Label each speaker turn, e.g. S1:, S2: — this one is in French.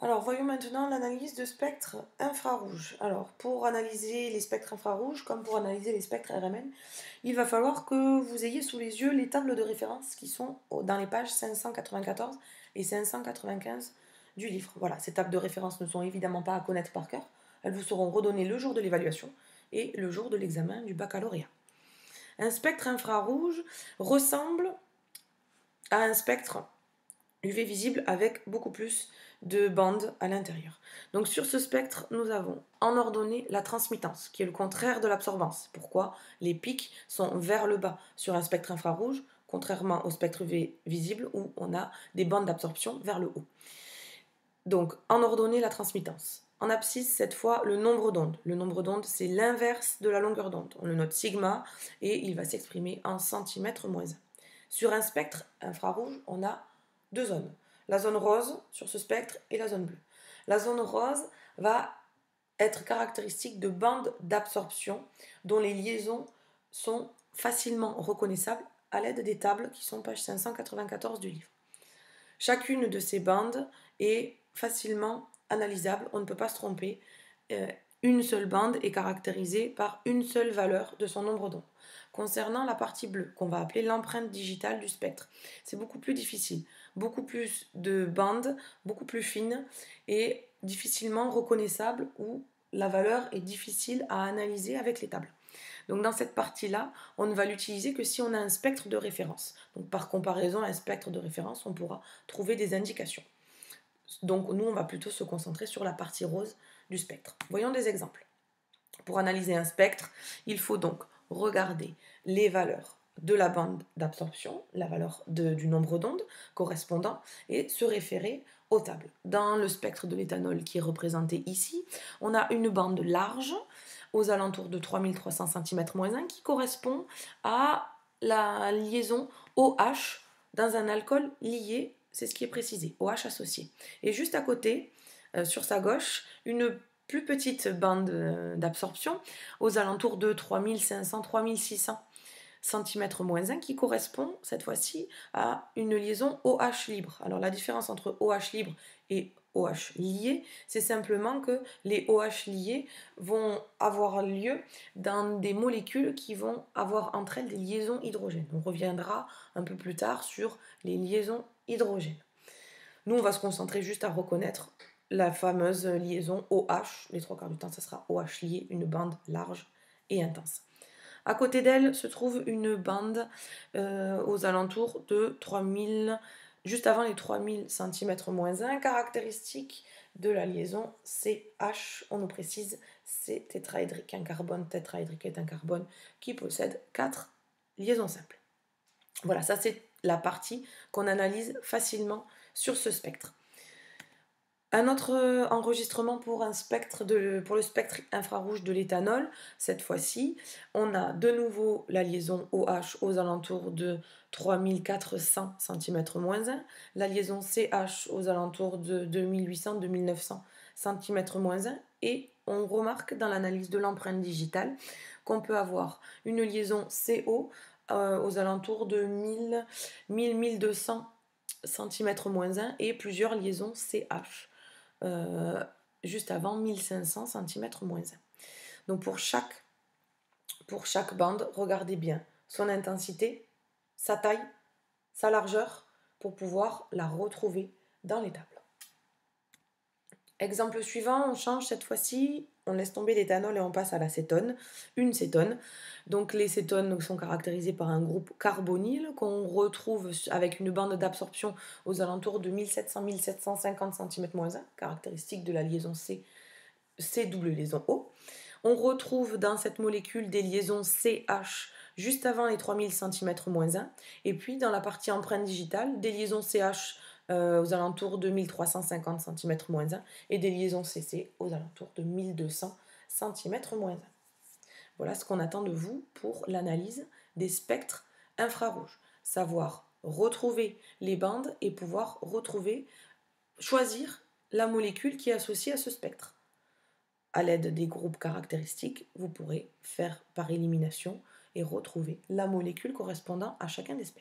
S1: Alors, voyons maintenant l'analyse de spectres infrarouges. Alors, pour analyser les spectres infrarouges, comme pour analyser les spectres RMN, il va falloir que vous ayez sous les yeux les tables de référence qui sont dans les pages 594 et 595 du livre. Voilà, ces tables de référence ne sont évidemment pas à connaître par cœur. Elles vous seront redonnées le jour de l'évaluation et le jour de l'examen du baccalauréat. Un spectre infrarouge ressemble à un spectre UV visible avec beaucoup plus de bandes à l'intérieur. Donc sur ce spectre, nous avons en ordonnée la transmittance, qui est le contraire de l'absorbance. Pourquoi les pics sont vers le bas sur un spectre infrarouge, contrairement au spectre UV visible où on a des bandes d'absorption vers le haut. Donc en ordonnée la transmittance. En abscisse, cette fois, le nombre d'ondes. Le nombre d'ondes, c'est l'inverse de la longueur d'onde. On le note sigma et il va s'exprimer en centimètres moins 1. Sur un spectre infrarouge, on a deux zones. La zone rose sur ce spectre et la zone bleue. La zone rose va être caractéristique de bandes d'absorption dont les liaisons sont facilement reconnaissables à l'aide des tables qui sont page 594 du livre. Chacune de ces bandes est facilement analysable, on ne peut pas se tromper. Une seule bande est caractérisée par une seule valeur de son nombre d'ondes. Concernant la partie bleue, qu'on va appeler l'empreinte digitale du spectre, c'est beaucoup plus difficile. Beaucoup plus de bandes, beaucoup plus fines et difficilement reconnaissables où la valeur est difficile à analyser avec les tables. Donc dans cette partie-là, on ne va l'utiliser que si on a un spectre de référence. Donc par comparaison à un spectre de référence, on pourra trouver des indications. Donc nous, on va plutôt se concentrer sur la partie rose du spectre. Voyons des exemples. Pour analyser un spectre, il faut donc regarder les valeurs de la bande d'absorption, la valeur du nombre d'ondes correspondant, et se référer aux tables. Dans le spectre de l'éthanol qui est représenté ici, on a une bande large aux alentours de 3300 cm-1 qui correspond à la liaison OH dans un alcool lié, c'est ce qui est précisé, OH associé. Et juste à côté, sur sa gauche, une plus petite bande d'absorption aux alentours de 3500-3600 cm-1 qui correspond cette fois-ci à une liaison OH libre. Alors la différence entre OH libre et OH lié, c'est simplement que les OH liés vont avoir lieu dans des molécules qui vont avoir entre elles des liaisons hydrogènes. On reviendra un peu plus tard sur les liaisons hydrogènes. Nous, on va se concentrer juste à reconnaître la fameuse liaison OH. Les trois quarts du temps, ça sera OH lié, une bande large et intense. À côté d'elle se trouve une bande aux alentours de 3000, juste avant les 3000 cm-1, caractéristique de la liaison CH. On nous précise, c'est tétraédrique. Un carbone tétraédrique est un carbone qui possède 4 liaisons simples. Voilà, ça c'est la partie qu'on analyse facilement sur ce spectre. Un autre enregistrement pour pour le spectre infrarouge de l'éthanol, cette fois-ci, on a de nouveau la liaison OH aux alentours de 3400 cm-1, la liaison CH aux alentours de 2800-2900 cm-1, et on remarque dans l'analyse de l'empreinte digitale qu'on peut avoir une liaison CO aux alentours de 1000-1200 cm-1 et plusieurs liaisons CH. Juste avant 1500 cm-1. Donc pour chaque bande, regardez bien son intensité, sa taille, sa largeur, pour pouvoir la retrouver dans les tables. Exemple suivant, on change cette fois-ci, on laisse tomber l'éthanol et on passe à la cétone, une cétone. Donc les cétones sont caractérisées par un groupe carbonyle qu'on retrouve avec une bande d'absorption aux alentours de 1700-1750 cm-1, caractéristique de la liaison C double liaison O. On retrouve dans cette molécule des liaisons CH juste avant les 3000 cm-1, et puis dans la partie empreinte digitale, des liaisons CH aux alentours de 1350 cm-1 et des liaisons CC aux alentours de 1200 cm-1. Voilà ce qu'on attend de vous pour l'analyse des spectres infrarouges. Savoir retrouver les bandes et pouvoir choisir la molécule qui est associée à ce spectre. À l'aide des groupes caractéristiques, vous pourrez faire par élimination et retrouver la molécule correspondant à chacun des spectres.